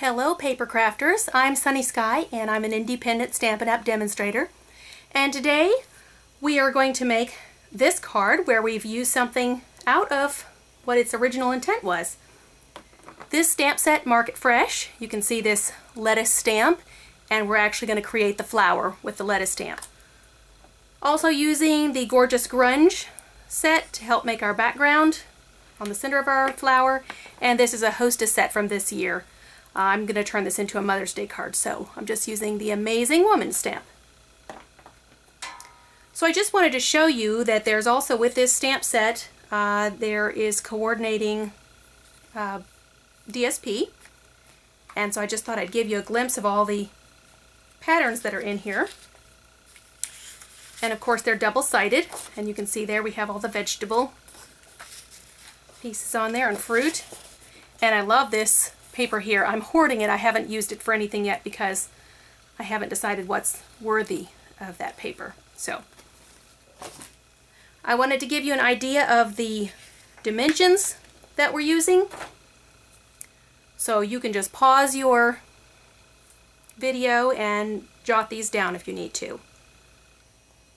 Hello paper crafters, I'm Sunny Sky and I'm an independent Stampin' Up! Demonstrator. And today we are going to make this card where we've used something out of what its original intent was. This stamp set, Market Fresh, you can see this lettuce stamp, and we're actually going to create the flower with the lettuce stamp. Also using the gorgeous grunge set to help make our background on the center of our flower, and this is a hostess set from this year. I'm going to turn this into a Mother's Day card, so I'm just using the Amazing Woman stamp. So I just wanted to show you that there's also with this stamp set, there is coordinating DSP, and so I just thought I'd give you a glimpse of all the patterns that are in here. And of course they're double-sided, and you can see there we have all the vegetable pieces on there and fruit. And I love this paper here. I'm hoarding it. I haven't used it for anything yet because I haven't decided what's worthy of that paper. So I wanted to give you an idea of the dimensions that we're using. So you can just pause your video and jot these down if you need to.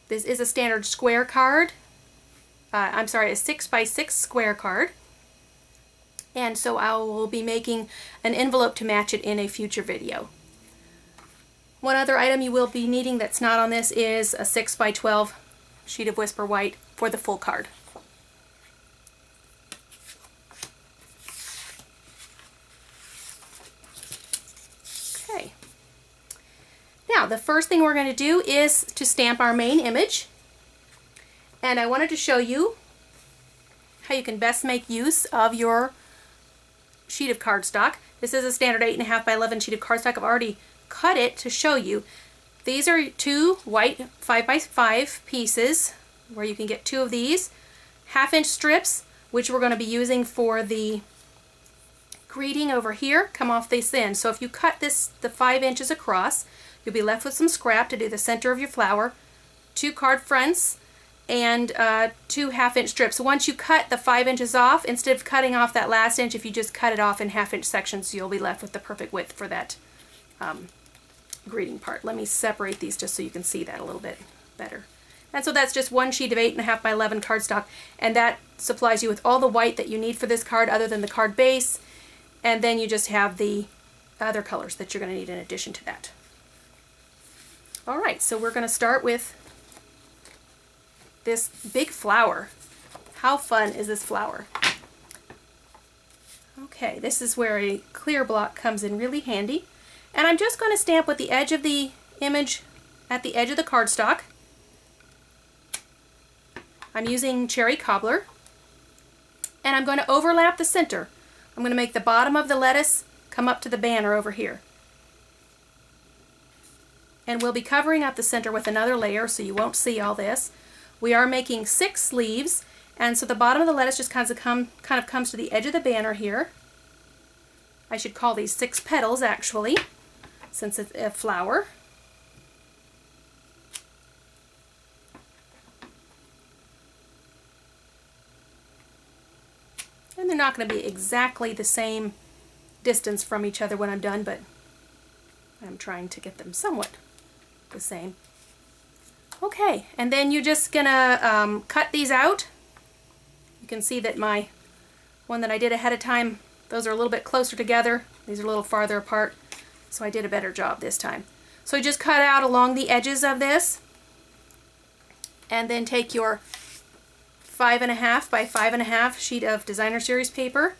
This is a standard square card. I'm sorry, a 6x6 square card. And so I will be making an envelope to match it in a future video. One other item you will be needing that's not on this is a 6x12 sheet of Whisper White for the full card. Okay. Now the first thing we're going to do is to stamp our main image. And I wanted to show you how you can best make use of your sheet of cardstock. This is a standard 8.5 by 11 sheet of cardstock. I've already cut it to show you. These are two white 5x5 pieces where you can get two of these. 1/2-inch strips, which we're going to be using for the greeting over here, come off this end. So if you cut this the 5 inches across, you'll be left with some scrap to do the center of your flower, 2 card fronts, and 2 1/2-inch strips. So once you cut the 5 inches off, instead of cutting off that last inch, if you just cut it off in 1/2-inch sections, you'll be left with the perfect width for that greeting part. Let me separate these just so you can see that a little bit better. And so that's just one sheet of 8.5 by 11 cardstock, and that supplies you with all the white that you need for this card other than the card base, and then you just have the other colors that you're going to need in addition to that. Alright, so we're going to start with this big flower. How fun is this flower? Okay, this is where a clear block comes in really handy. And I'm just going to stamp with the edge of the image at the edge of the cardstock. I'm using Cherry Cobbler. And I'm going to overlap the center. I'm going to make the bottom of the lettuce come up to the banner over here. And we'll be covering up the center with another layer so you won't see all this. We are making 6 sleeves, and so the bottom of the lettuce just kind of comes to the edge of the banner here. I should call these 6 petals actually, since it's a flower. And they're not going to be exactly the same distance from each other when I'm done, but I'm trying to get them somewhat the same. Okay, and then you're just gonna cut these out. You can see that my one that I did ahead of time, those are a little bit closer together. These are a little farther apart, so I did a better job this time. So just cut out along the edges of this, and then take your 5.5 by 5.5 sheet of Designer Series paper.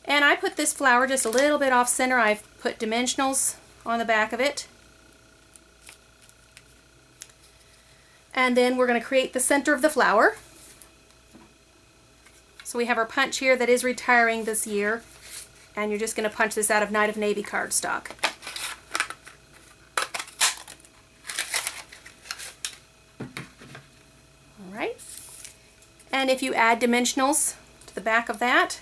And I put this flower just a little bit off center. I've put dimensionals on the back of it. And then we're going to create the center of the flower. So we have our punch here that is retiring this year, and you're just going to punch this out of Night of Navy cardstock. Alright, and if you add dimensionals to the back of that,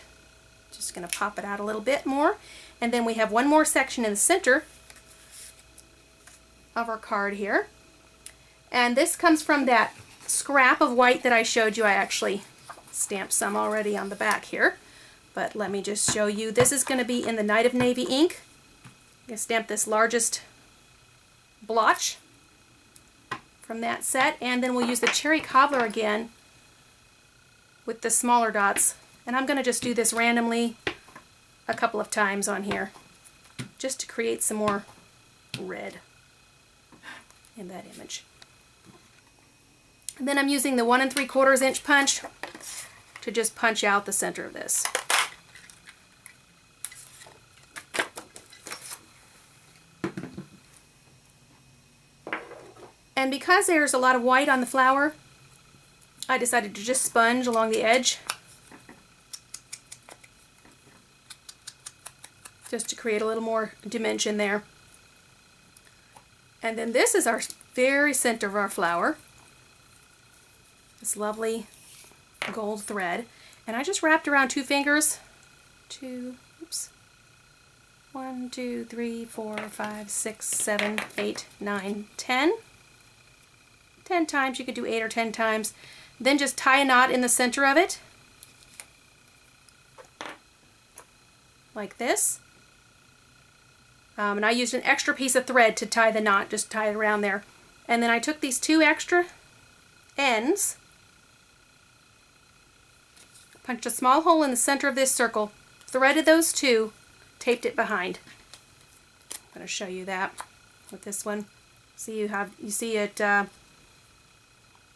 just going to pop it out a little bit more, and then we have one more section in the center of our card here. And this comes from that scrap of white that I showed you. I actually stamped some already on the back here. But let me just show you. This is going to be in the Night of Navy ink. I'm going to stamp this largest blotch from that set, and then we'll use the cherry cobbler again with the smaller dots, and I'm going to just do this randomly a couple of times on here just to create some more red in that image. And then I'm using the 1 3/4 inch punch to just punch out the center of this. And because there's a lot of white on the flower, I decided to just sponge along the edge just to create a little more dimension there. And then this is our very center of our flower, this lovely gold thread, and I just wrapped around 2 fingers, 1, 2, 3, 4, 5, 6, 7, 8, 9, 10. 10 times. You could do 8 or 10 times. Then just tie a knot in the center of it, like this. And I used an extra piece of thread to tie the knot, just tie it around there. And then I took these 2 extra ends, punched a small hole in the center of this circle, threaded those 2, taped it behind. I'm going to show you that with this one. See, you see it,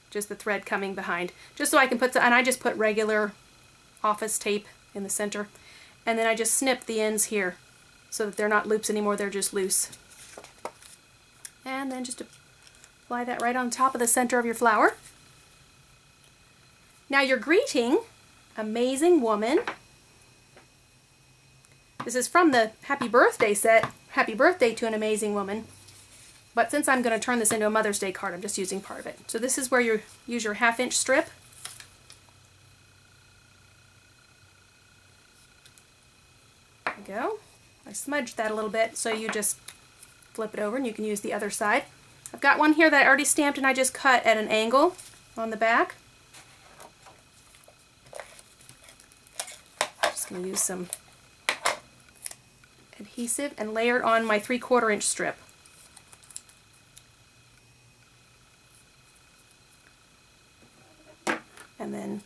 just the thread coming behind, just so I can put and I just put regular office tape in the center, and then I just snip the ends here so that they're not loops anymore, they're just loose. And then just apply that right on top of the center of your flower. Now your greeting, amazing woman. This is from the Happy Birthday set, Happy Birthday to an Amazing Woman. But since I'm going to turn this into a Mother's Day card, I'm just using part of it. So this is where you use your 1/2 inch strip. There we go. I smudged that a little bit, so you just flip it over and you can use the other side. I've got one here that I already stamped and I just cut at an angle on the back. Just going to use some adhesive and layer it on my 3/4 inch strip. And then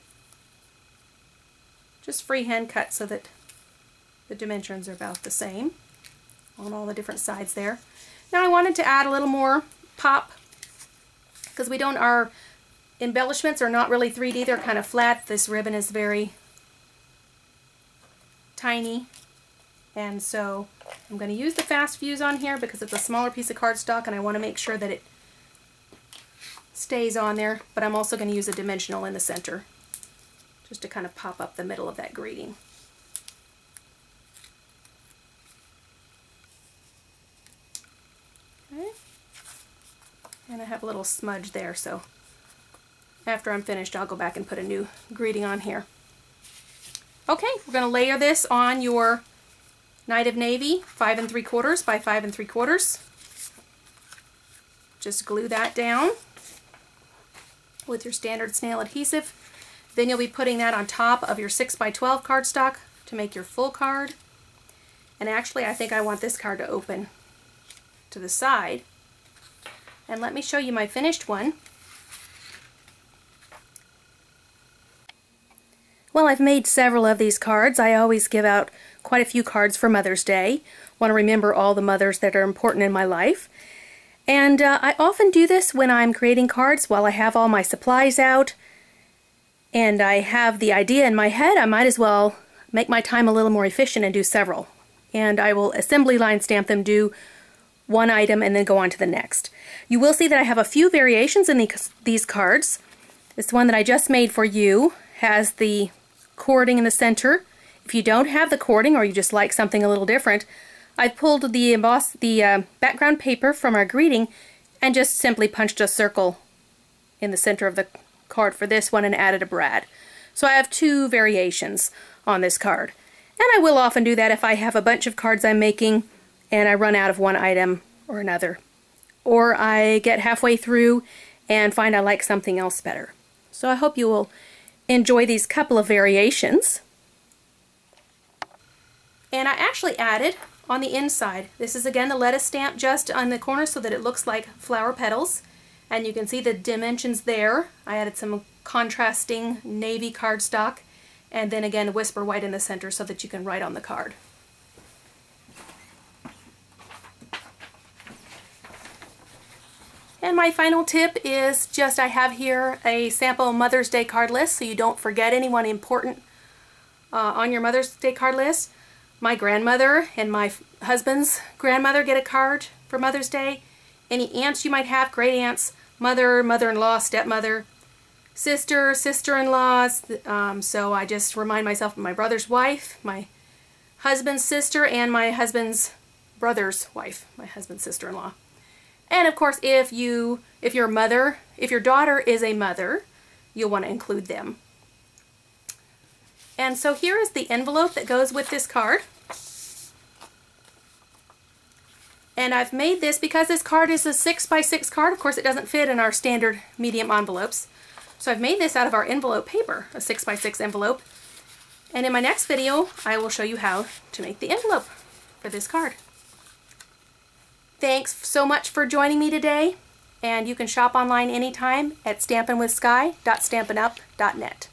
just freehand cut so that the dimensions are about the same on all the different sides there. Now I wanted to add a little more pop because our embellishments are not really 3D, they're kind of flat. This ribbon is very tiny, and so I'm going to use the fast fuse on here because it's a smaller piece of cardstock and I want to make sure that it stays on there, but I'm also going to use a dimensional in the center just to kind of pop up the middle of that greeting. Okay. And I have a little smudge there, so after I'm finished I'll go back and put a new greeting on here. Okay, we're going to layer this on your Night of Navy 5 3/4 by 5 3/4. Just glue that down with your standard snail adhesive. Then you'll be putting that on top of your 6 by 12 cardstock to make your full card. And actually I think I want this card to open to the side. And let me show you my finished one. Well, I've made several of these cards. I always give out quite a few cards for Mother's Day. Want to remember all the mothers that are important in my life. And I often do this when I'm creating cards while I have all my supplies out and I have the idea in my head. I might as well make my time a little more efficient and do several. And I will assembly line stamp them, do one item, and then go on to the next. You will see that I have a few variations in these cards. This one that I just made for you has the cording in the center. If you don't have the cording or you just like something a little different, I've pulled the background paper from our greeting and just simply punched a circle in the center of the card for this one and added a brad. So I have 2 variations on this card. And I will often do that if I have a bunch of cards I'm making and I run out of one item or another. Or I get halfway through and find I like something else better. So I hope you will enjoy these couple of variations. And I actually added on the inside. This is again the lettuce stamp just on the corner so that it looks like flower petals. And you can see the dimensions there. I added some contrasting navy cardstock, and then again whisper white in the center so that you can write on the card. And my final tip is just I have here a sample Mother's Day card list so you don't forget anyone important on your Mother's Day card list. My grandmother and my husband's grandmother get a card for Mother's Day. Any aunts you might have, great aunts, mother, mother-in-law, stepmother, sister, sister-in-laws. So I just remind myself of my brother's wife, my husband's sister, and my husband's brother's wife, my husband's sister-in-law. And of course, if your daughter is a mother, you'll want to include them. And so here is the envelope that goes with this card. And I've made this because this card is a 6x6 card. Of course, it doesn't fit in our standard medium envelopes. So I've made this out of our envelope paper, a 6x6 envelope. And in my next video, I will show you how to make the envelope for this card. Thanks so much for joining me today, and you can shop online anytime at stampinwithsky.stampinup.net.